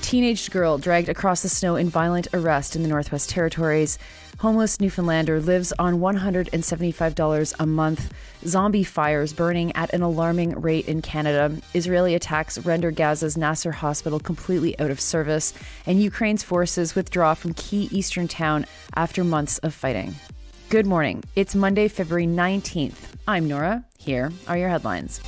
Teenage girl dragged across the snow in violent arrest in the Northwest Territories. Homeless Newfoundlander lives on $175 a month. Zombie fires burning at an alarming rate in Canada. Israeli attacks render Gaza's Nasser hospital completely out of service. And Ukraine's forces withdraw from key eastern town after months of fighting. Good morning. It's Monday, February 19th. I'm Nora. Here are your headlines.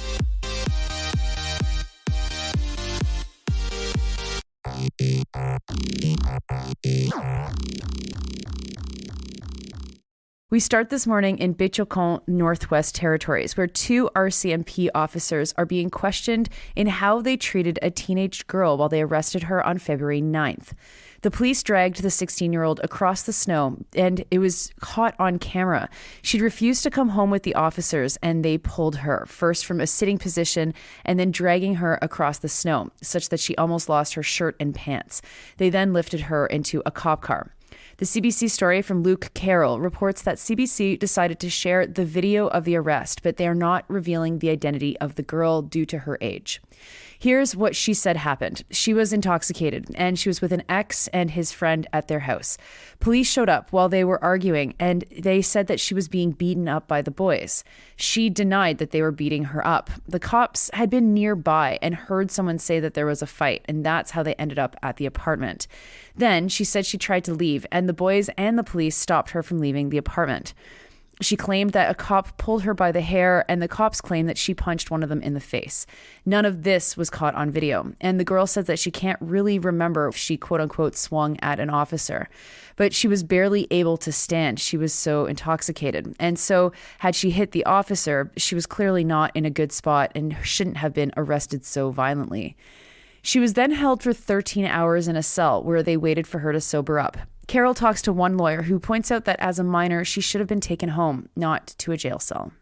We start this morning in Bétiocan, Northwest Territories, where two RCMP officers are being questioned in how they treated a teenage girl while they arrested her on February 9th. The police dragged the 16-year-old across the snow, and it was caught on camera. She'd refused to come home with the officers, and they pulled her, first from a sitting position and then dragging her across the snow, such that she almost lost her shirt and pants. They then lifted her into a cop car. The CBC story from Luke Carroll reports that CBC decided to share the video of the arrest, but they are not revealing the identity of the girl due to her age. Here's what she said happened. She was intoxicated, and she was with an ex and his friend at their house. Police showed up while they were arguing, and they said that she was being beaten up by the boys. She denied that they were beating her up. The cops had been nearby and heard someone say that there was a fight, and that's how they ended up at the apartment. Then she said she tried to leave, and the boys and the police stopped her from leaving the apartment. She claimed that a cop pulled her by the hair, and the cops claimed that she punched one of them in the face. None of this was caught on video, and the girl says that she can't really remember if she quote-unquote swung at an officer. But she was barely able to stand. She was so intoxicated. And so had she hit the officer, she was clearly not in a good spot and shouldn't have been arrested so violently. She was then held for 13 hours in a cell where they waited for her to sober up. Carol talks to one lawyer who points out that as a minor, she should have been taken home, not to a jail cell.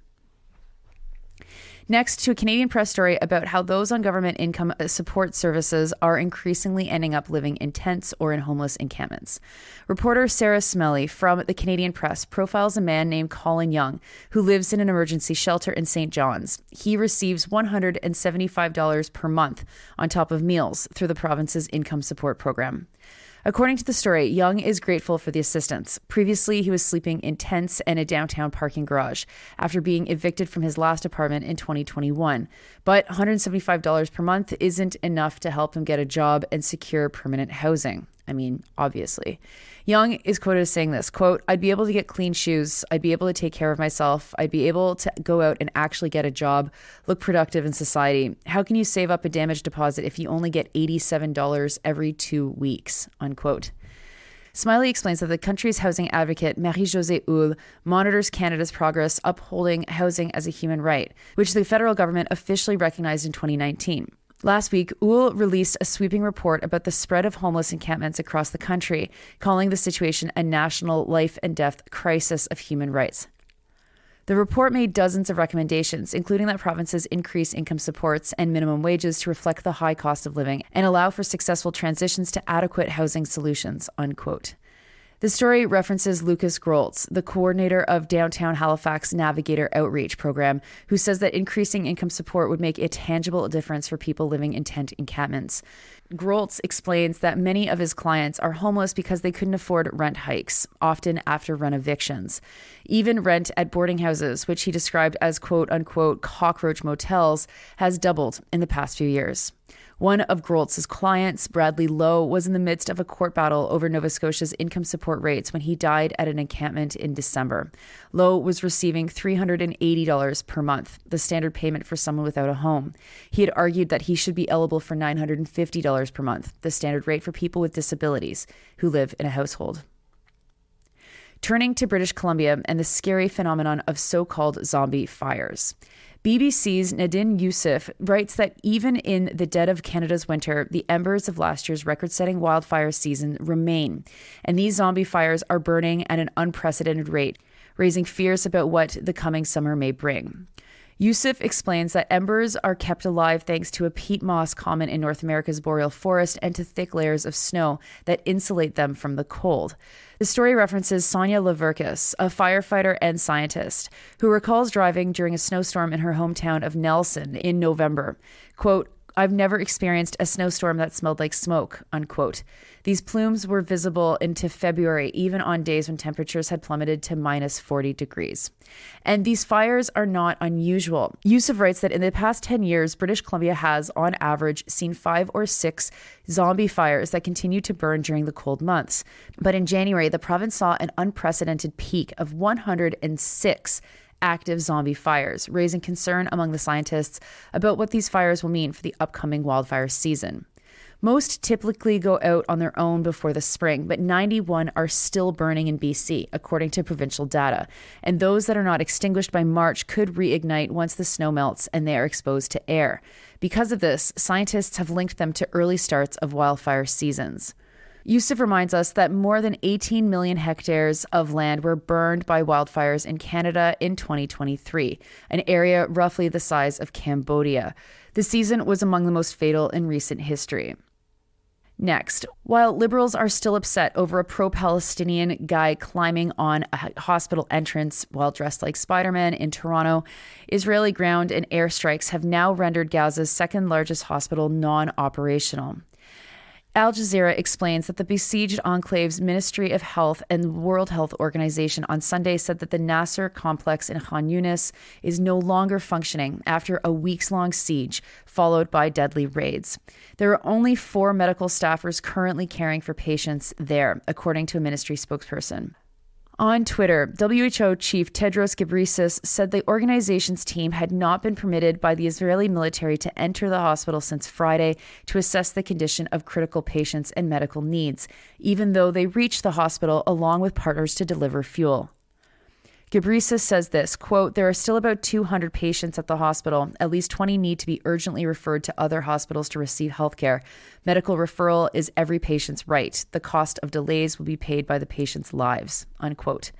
Next, to a Canadian Press story about how those on government income support services are increasingly ending up living in tents or in homeless encampments. Reporter Sarah Smelly from the Canadian Press profiles a man named Colin Young who lives in an emergency shelter in St. John's. He receives $175 per month on top of meals through the province's income support program. According to the story, Young is grateful for the assistance. Previously, he was sleeping in tents and a downtown parking garage after being evicted from his last apartment in 2021. But $175 per month isn't enough to help him get a job and secure permanent housing. I mean, obviously. Young is quoted as saying this, quote, "I'd be able to get clean shoes. I'd be able to take care of myself. I'd be able to go out and actually get a job, look productive in society. How can you save up a damage deposit if you only get $87 every 2 weeks?" Unquote. Smiley explains that the country's housing advocate, Marie-Josée Houle, monitors Canada's progress upholding housing as a human right, which the federal government officially recognized in 2019. Last week, Houle released a sweeping report about the spread of homeless encampments across the country, calling the situation a national life and death crisis of human rights. The report made dozens of recommendations, including that provinces increase income supports and minimum wages to reflect the high cost of living and allow for successful transitions to adequate housing solutions, unquote. The story references Lucas Groltz, the coordinator of Downtown Halifax Navigator Outreach Program, who says that increasing income support would make a tangible difference for people living in tent encampments. Groltz explains that many of his clients are homeless because they couldn't afford rent hikes, often after rent evictions. Even rent at boarding houses, which he described as quote-unquote cockroach motels, has doubled in the past few years. One of Groltz's clients, Bradley Lowe, was in the midst of a court battle over Nova Scotia's income support rates when he died at an encampment in December. Lowe was receiving $380 per month, the standard payment for someone without a home. He had argued that he should be eligible for $950 per month, the standard rate for people with disabilities who live in a household. Turning to British Columbia and the scary phenomenon of so-called zombie fires. BBC's Nadine Youssef writes that even in the dead of Canada's winter, the embers of last year's record-setting wildfire season remain, and these zombie fires are burning at an unprecedented rate, raising fears about what the coming summer may bring. Yusuf explains that embers are kept alive thanks to a peat moss common in North America's boreal forest and to thick layers of snow that insulate them from the cold. The story references Sonia Leverkus, a firefighter and scientist, who recalls driving during a snowstorm in her hometown of Nelson in November. Quote, "I've never experienced a snowstorm that smelled like smoke," unquote. These plumes were visible into February, even on days when temperatures had plummeted to minus 40 degrees. And these fires are not unusual. Yusuf writes that in the past 10 years, British Columbia has, on average, seen 5 or 6 zombie fires that continue to burn during the cold months. But in January, the province saw an unprecedented peak of 106 active zombie fires, raising concern among the scientists about what these fires will mean for the upcoming wildfire season. Most typically go out on their own before the spring, but 91 are still burning in BC, according to provincial data. And those that are not extinguished by March could reignite once the snow melts and they are exposed to air. Because of this, scientists have linked them to early starts of wildfire seasons. Yusuf reminds us that more than 18 million hectares of land were burned by wildfires in Canada in 2023, an area roughly the size of Cambodia. The season was among the most fatal in recent history. Next, while Liberals are still upset over a pro-Palestinian guy climbing on a hospital entrance while dressed like Spider-Man in Toronto, Israeli ground and air strikes have now rendered Gaza's second largest hospital non-operational. Al Jazeera explains that the besieged enclave's Ministry of Health and World Health Organization on Sunday said that the Nasser complex in Khan Yunis is no longer functioning after a weeks-long siege followed by deadly raids. There are only 4 medical staffers currently caring for patients there, according to a ministry spokesperson. On Twitter, WHO Chief Tedros Ghebreyesus said the organization's team had not been permitted by the Israeli military to enter the hospital since Friday to assess the condition of critical patients and medical needs, even though they reached the hospital along with partners to deliver fuel. Ghebreyesus says this, quote, "There are still about 200 patients at the hospital. At least 20 need to be urgently referred to other hospitals to receive health care. Medical referral is every patient's right. The cost of delays will be paid by the patient's lives," unquote.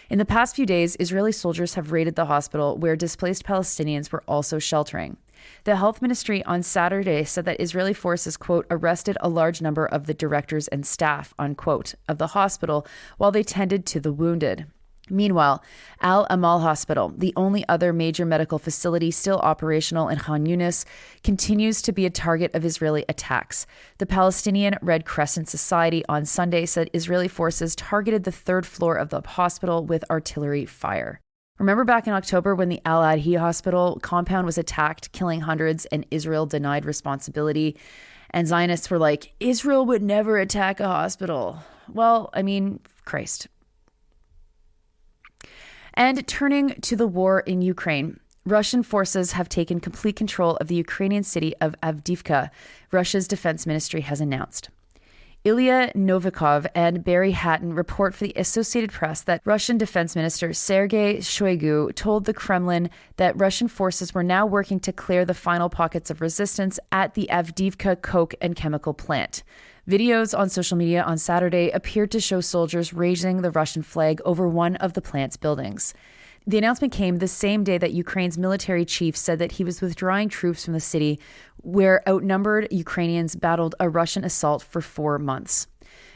In the past few days, Israeli soldiers have raided the hospital where displaced Palestinians were also sheltering. The health ministry on Saturday said that Israeli forces, quote, "arrested a large number of the directors and staff," unquote, of the hospital while they tended to the wounded. Meanwhile, Al Amal Hospital, the only other major medical facility still operational in Khan Yunis, continues to be a target of Israeli attacks. The Palestinian Red Crescent Society on Sunday said Israeli forces targeted the 3rd floor of the hospital with artillery fire. Remember back in October when the Al-Adhi hospital compound was attacked, killing hundreds, and Israel denied responsibility? And Zionists were like, Israel would never attack a hospital. Well, I mean, Christ. And turning to the war in Ukraine, Russian forces have taken complete control of the Ukrainian city of Avdiivka, Russia's defense ministry has announced. Ilya Novikov and Barry Hatton report for the Associated Press that Russian Defense Minister Sergei Shoigu told the Kremlin that Russian forces were now working to clear the final pockets of resistance at the Avdiivka coke and chemical plant. Videos on social media on Saturday appeared to show soldiers raising the Russian flag over one of the plant's buildings. The announcement came the same day that Ukraine's military chief said that he was withdrawing troops from the city, where outnumbered Ukrainians battled a Russian assault for 4 months.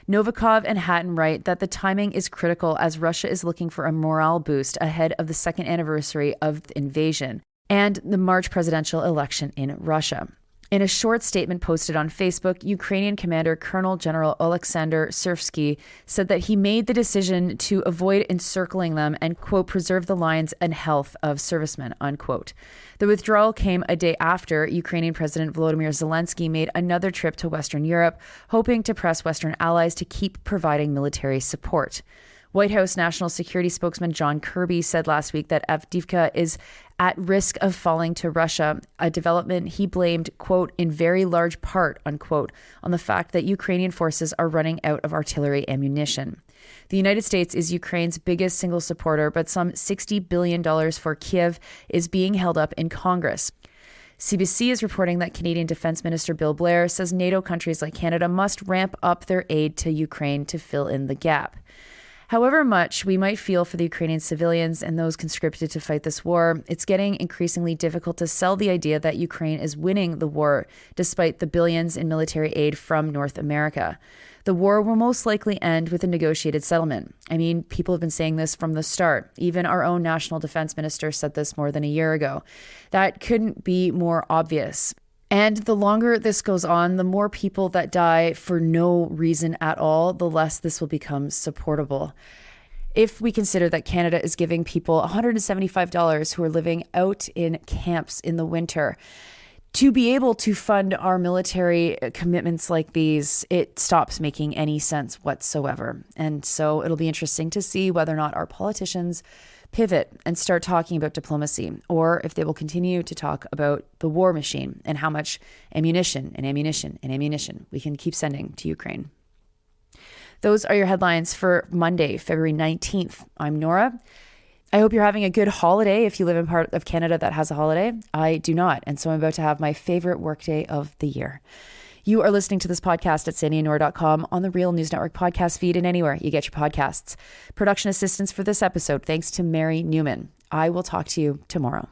Novikov and Hatton write that the timing is critical as Russia is looking for a morale boost ahead of the second anniversary of the invasion and the March presidential election in Russia. In a short statement posted on Facebook, Ukrainian Commander Colonel General Oleksandr Syrsky said that he made the decision to avoid encircling them and, quote, preserve the lives and health of servicemen, unquote. The withdrawal came a day after Ukrainian President Volodymyr Zelensky made another trip to Western Europe, hoping to press Western allies to keep providing military support. White House National Security spokesman John Kirby said last week that Avdiivka is at risk of falling to Russia, a development he blamed, quote, in very large part, unquote, on the fact that Ukrainian forces are running out of artillery ammunition. The United States is Ukraine's biggest single supporter, but some $60 billion for Kiev is being held up in Congress. CBC is reporting that Canadian Defense Minister Bill Blair says NATO countries like Canada must ramp up their aid to Ukraine to fill in the gap. However much we might feel for the Ukrainian civilians and those conscripted to fight this war, it's getting increasingly difficult to sell the idea that Ukraine is winning the war, despite the billions in military aid from North America. The war will most likely end with a negotiated settlement. I mean, people have been saying this from the start. Even our own national defense minister said this more than a year ago. That couldn't be more obvious. And the longer this goes on, the more people that die for no reason at all, the less this will become supportable. If we consider that Canada is giving people $175 who are living out in camps in the winter to be able to fund our military commitments like these, it stops making any sense whatsoever. And so it'll be interesting to see whether or not our politicians pivot and start talking about diplomacy, or if they will continue to talk about the war machine and how much ammunition we can keep sending to Ukraine. Those are your headlines for Monday, February 19th. I'm Nora. I hope you're having a good holiday if you live in part of Canada that has a holiday. I do not, and so I'm about to have my favorite workday of the year. You are listening to this podcast at sandyandnora.com, on the Real News Network podcast feed, and anywhere you get your podcasts. Production assistance for this episode, thanks to Mary Newman. I will talk to you tomorrow.